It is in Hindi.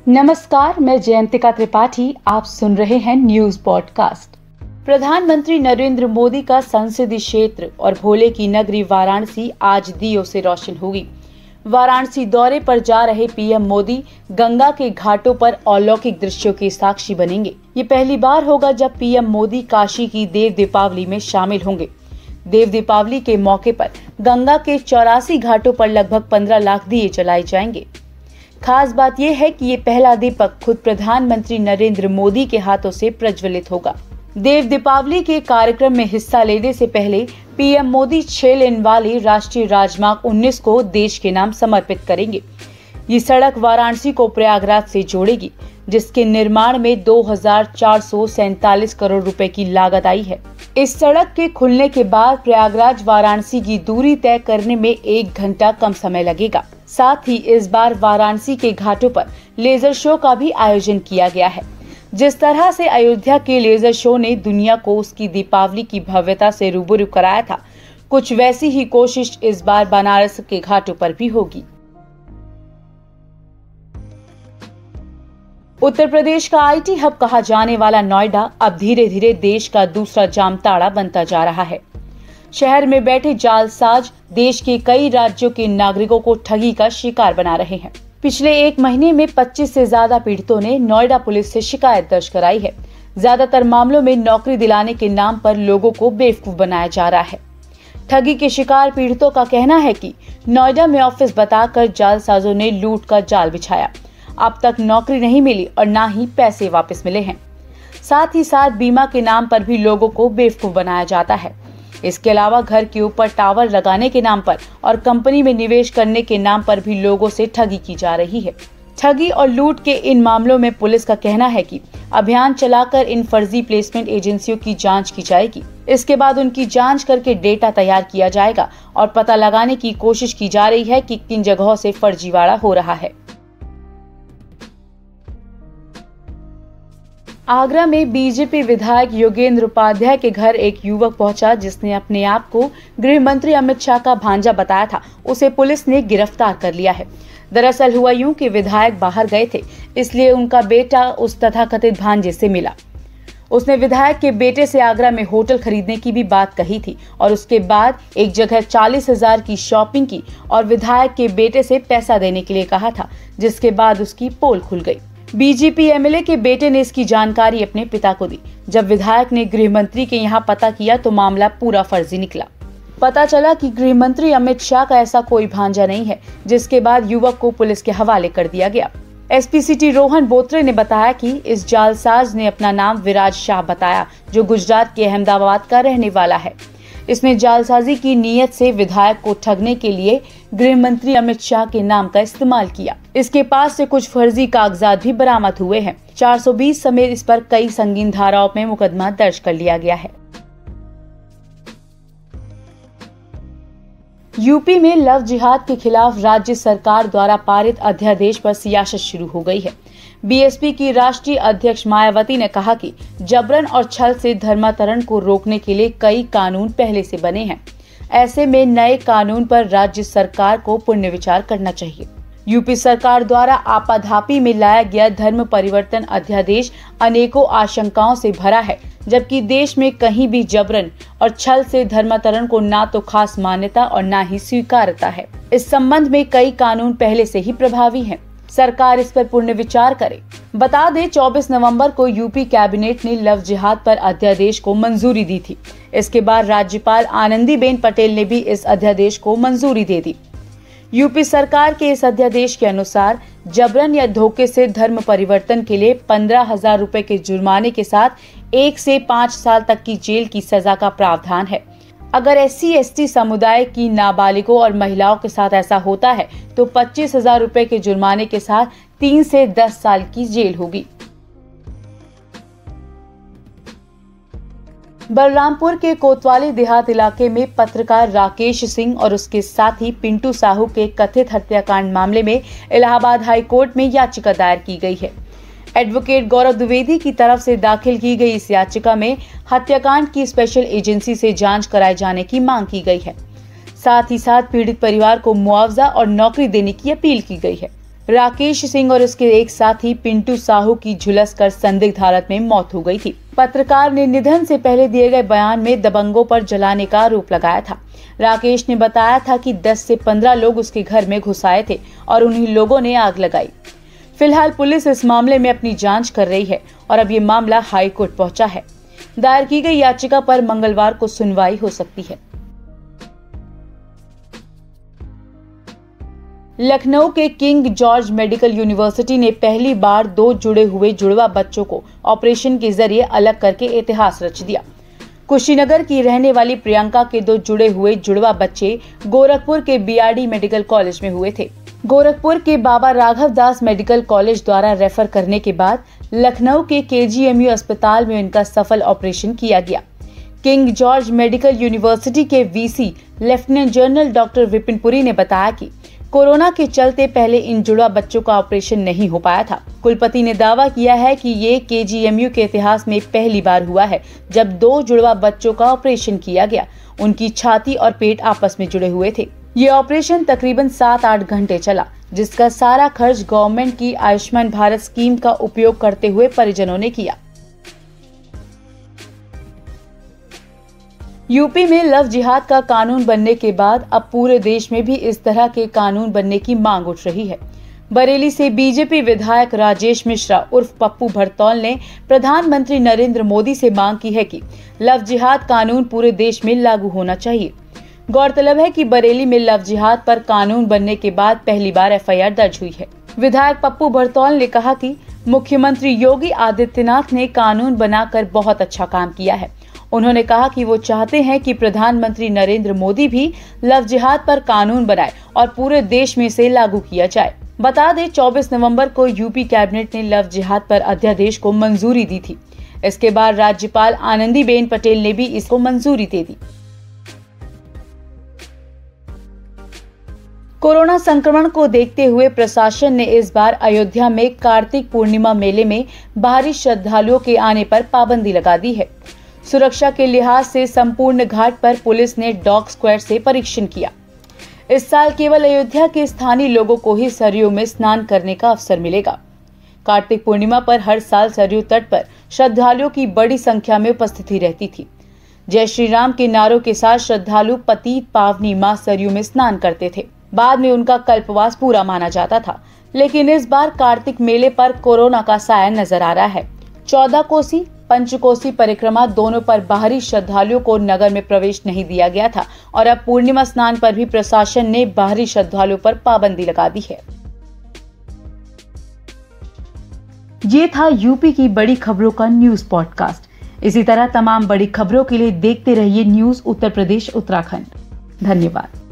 नमस्कार, मैं जयंतिका त्रिपाठी। आप सुन रहे हैं न्यूज पॉडकास्ट। प्रधानमंत्री नरेंद्र मोदी का संसदीय क्षेत्र और भोले की नगरी वाराणसी आज दीयों से रोशन होगी। वाराणसी दौरे पर जा रहे पीएम मोदी गंगा के घाटों पर अलौकिक दृश्यों के साक्षी बनेंगे। ये पहली बार होगा जब पीएम मोदी काशी की देव दीपावली में शामिल होंगे। देव दीपावली के मौके पर गंगा के 84 घाटों पर लगभग 15 लाख दिए जलाए जाएंगे। खास बात यह है कि ये पहला दीपक खुद प्रधानमंत्री नरेंद्र मोदी के हाथों से प्रज्वलित होगा। देव दीपावली के कार्यक्रम में हिस्सा लेने से पहले पीएम मोदी 6 लेन वाले राष्ट्रीय राजमार्ग 19 को देश के नाम समर्पित करेंगे। ये सड़क वाराणसी को प्रयागराज से जोड़ेगी, जिसके निर्माण में 2447 करोड़ रुपए की लागत आई है। इस सड़क के खुलने के बाद प्रयागराज वाराणसी की दूरी तय करने में 1 घंटा कम समय लगेगा। साथ ही इस बार वाराणसी के घाटों पर लेजर शो का भी आयोजन किया गया है। जिस तरह से अयोध्या के लेजर शो ने दुनिया को उसकी दीपावली की भव्यता से रूबरू कराया था, कुछ वैसी ही कोशिश इस बार बनारस के घाटों पर भी होगी। उत्तर प्रदेश का आईटी हब कहा जाने वाला नोएडा अब धीरे धीरे देश का दूसरा जामताड़ा बनता जा रहा है। शहर में बैठे जालसाज देश के कई राज्यों के नागरिकों को ठगी का शिकार बना रहे हैं। पिछले 1 महीने में 25 से ज्यादा पीड़ितों ने नोएडा पुलिस से शिकायत दर्ज कराई है। ज्यादातर मामलों में नौकरी दिलाने के नाम पर लोगों को बेवकूफ बनाया जा रहा है। ठगी के शिकार पीड़ितों का कहना है कि नोएडा में ऑफिस बताकर जालसाजों ने लूट का जाल बिछाया। अब तक नौकरी नहीं मिली और न ही पैसे वापस मिले हैं। साथ ही साथ बीमा के नाम पर भी लोगों को बेवकूफ बनाया जाता है। इसके अलावा घर के ऊपर टावर लगाने के नाम पर और कंपनी में निवेश करने के नाम पर भी लोगों से ठगी की जा रही है। ठगी और लूट के इन मामलों में पुलिस का कहना है कि अभियान चलाकर इन फर्जी प्लेसमेंट एजेंसियों की जांच की जाएगी। इसके बाद उनकी जांच करके डेटा तैयार किया जाएगा और पता लगाने की कोशिश की जा रही है कि किन जगहों से फर्जीवाड़ा हो रहा है। आगरा में बीजेपी विधायक योगेंद्र उपाध्याय के घर एक युवक पहुंचा, जिसने अपने आप को गृह मंत्री अमित शाह का भांजा बताया था। उसे पुलिस ने गिरफ्तार कर लिया है। दरअसल हुआ यूं कि विधायक बाहर गए थे, इसलिए उनका बेटा उस तथाकथित भांजे से मिला। उसने विधायक के बेटे से आगरा में होटल खरीदने की भी बात कही थी और उसके बाद एक जगह 40,000 की शॉपिंग की और विधायक के बेटे से पैसा देने के लिए कहा था, जिसके बाद उसकी पोल खुल गई। बीजेपी एमएलए के बेटे ने इसकी जानकारी अपने पिता को दी। जब विधायक ने गृह मंत्री के यहाँ पता किया तो मामला पूरा फर्जी निकला। पता चला कि गृह मंत्री अमित शाह का ऐसा कोई भांजा नहीं है, जिसके बाद युवक को पुलिस के हवाले कर दिया गया। एसपी सिटी रोहन बोत्रे ने बताया कि इस जालसाज ने अपना नाम विराज शाह बताया, जो गुजरात के अहमदाबाद का रहने वाला है। इसने जालसाजी की नीयत से विधायक को ठगने के लिए गृह मंत्री अमित शाह के नाम का इस्तेमाल किया। इसके पास से कुछ फर्जी कागजात भी बरामद हुए हैं। 420 समेत इस पर कई संगीन धाराओं में मुकदमा दर्ज कर लिया गया है। यूपी में लव जिहाद के खिलाफ राज्य सरकार द्वारा पारित अध्यादेश पर सियासत शुरू हो गई है। बीएसपी की राष्ट्रीय अध्यक्ष मायावती ने कहा कि जबरन और छल से धर्मांतरण को रोकने के लिए कई कानून पहले से बने हैं। ऐसे में नए कानून पर राज्य सरकार को पुनर्विचार करना चाहिए। यूपी सरकार द्वारा आपाधापी में लाया गया धर्म परिवर्तन अध्यादेश अनेकों आशंकाओं से भरा है, जबकि देश में कहीं भी जबरन और छल से धर्मांतरण को ना तो खास मान्यता और ना ही स्वीकारता है। इस संबंध में कई कानून पहले से ही प्रभावी हैं। सरकार इस पर पुनर्विचार करे। बता दें, 24 नवंबर को यूपी कैबिनेट ने लव जिहाद पर अध्यादेश को मंजूरी दी थी। इसके बाद राज्यपाल आनंदीबेन पटेल ने भी इस अध्यादेश को मंजूरी दे दी। यूपी सरकार के इस अध्यादेश के अनुसार जबरन या धोखे से धर्म परिवर्तन के लिए 15,000 रुपए के जुर्माने के साथ 1 से 5 साल तक की जेल की सजा का प्रावधान है। अगर SC/ST समुदाय की नाबालिगों और महिलाओं के साथ ऐसा होता है तो 25,000 रुपए के जुर्माने के साथ 3 से 10 साल की जेल होगी। बलरामपुर के कोतवाली देहात इलाके में पत्रकार राकेश सिंह और उसके साथी पिंटू साहू के कथित हत्याकांड मामले में इलाहाबाद हाई कोर्ट में याचिका दायर की गई है। एडवोकेट गौरव द्विवेदी की तरफ से दाखिल की गई इस याचिका में हत्याकांड की स्पेशल एजेंसी से जांच कराए जाने की मांग की गई है। साथ ही साथ पीड़ित परिवार को मुआवजा और नौकरी देने की अपील की गई है। राकेश सिंह और उसके एक साथी पिंटू साहू की झुलसकर संदिग्ध हालत में मौत हो गई थी। पत्रकार ने निधन से पहले दिए गए बयान में दबंगों पर जलाने का आरोप लगाया था। राकेश ने बताया था कि 10 से 15 लोग उसके घर में घुस आए थे और उन्हीं लोगों ने आग लगाई। फिलहाल पुलिस इस मामले में अपनी जांच कर रही है और अब ये मामला हाई कोर्ट पहुंचा है। दायर की गई याचिका पर मंगलवार को सुनवाई हो सकती है। लखनऊ के किंग जॉर्ज मेडिकल यूनिवर्सिटी ने पहली बार 2 जुड़े हुए जुड़वा बच्चों को ऑपरेशन के जरिए अलग करके इतिहास रच दिया। कुशीनगर की रहने वाली प्रियंका के 2 जुड़े हुए जुड़वा बच्चे गोरखपुर के बीआरडी मेडिकल कॉलेज में हुए थे। गोरखपुर के बाबा राघव दास मेडिकल कॉलेज द्वारा रेफर करने के बाद लखनऊ के केजीएमयू अस्पताल में उनका सफल ऑपरेशन किया गया। किंग जॉर्ज मेडिकल यूनिवर्सिटी के VC lieutenant general doctor Vipin Puri ने बताया कि कोरोना के चलते पहले इन जुड़वा बच्चों का ऑपरेशन नहीं हो पाया था। कुलपति ने दावा किया है कि ये केजीएमयू के इतिहास में पहली बार हुआ है जब 2 जुड़वा बच्चों का ऑपरेशन किया गया। उनकी छाती और पेट आपस में जुड़े हुए थे। ये ऑपरेशन तकरीबन 7-8 घंटे चला, जिसका सारा खर्च गवर्नमेंट की आयुष्मान भारत स्कीम का उपयोग करते हुए परिजनों ने किया। यूपी में लव जिहाद का कानून बनने के बाद अब पूरे देश में भी इस तरह के कानून बनने की मांग उठ रही है। बरेली से बीजेपी विधायक राजेश मिश्रा उर्फ पप्पू भरतौल ने प्रधानमंत्री नरेंद्र मोदी से मांग की है कि लव जिहाद कानून पूरे देश में लागू होना चाहिए। गौरतलब है कि बरेली में लव जिहाद पर कानून बनने के बाद पहली बार एफआईआर दर्ज हुई है। विधायक पप्पू भरतौल ने कहा कि मुख्यमंत्री योगी आदित्यनाथ ने कानून बनाकर बहुत अच्छा काम किया है। उन्होंने कहा कि वो चाहते हैं कि प्रधानमंत्री नरेंद्र मोदी भी लव जिहाद पर कानून बनाए और पूरे देश में इसे लागू किया जाए। बता दें 24 नवंबर को यूपी कैबिनेट ने लव जिहाद पर अध्यादेश को मंजूरी दी थी। इसके बाद राज्यपाल आनंदीबेन पटेल ने भी इसको मंजूरी दे दी। कोरोना संक्रमण को देखते हुए प्रशासन ने इस बार अयोध्या में कार्तिक पूर्णिमा मेले में बाहरी श्रद्धालुओं के आने पर पाबंदी लगा दी है। सुरक्षा के लिहाज से संपूर्ण घाट पर पुलिस ने डॉग स्क्वाड से परीक्षण किया। इस साल केवल अयोध्या के स्थानीय लोगों को ही सरयू में स्नान करने का अवसर मिलेगा। कार्तिक पूर्णिमा पर हर साल सरयू तट पर श्रद्धालुओं की बड़ी संख्या में उपस्थिति रहती थी। जय श्री राम के नारों के साथ श्रद्धालु पतित पावनी मां सरयू में स्नान करते थे। बाद में उनका कल्पवास पूरा माना जाता था, लेकिन इस बार कार्तिक मेले पर कोरोना का साया नजर आ रहा है। 14 कोसी पंचकोसी परिक्रमा दोनों पर बाहरी श्रद्धालुओं को नगर में प्रवेश नहीं दिया गया था और अब पूर्णिमा स्नान पर भी प्रशासन ने बाहरी श्रद्धालुओं पर पाबंदी लगा दी है। ये था यूपी की बड़ी खबरों का न्यूज पॉडकास्ट। इसी तरह तमाम बड़ी खबरों के लिए देखते रहिए न्यूज उत्तर प्रदेश उत्तराखंड। धन्यवाद।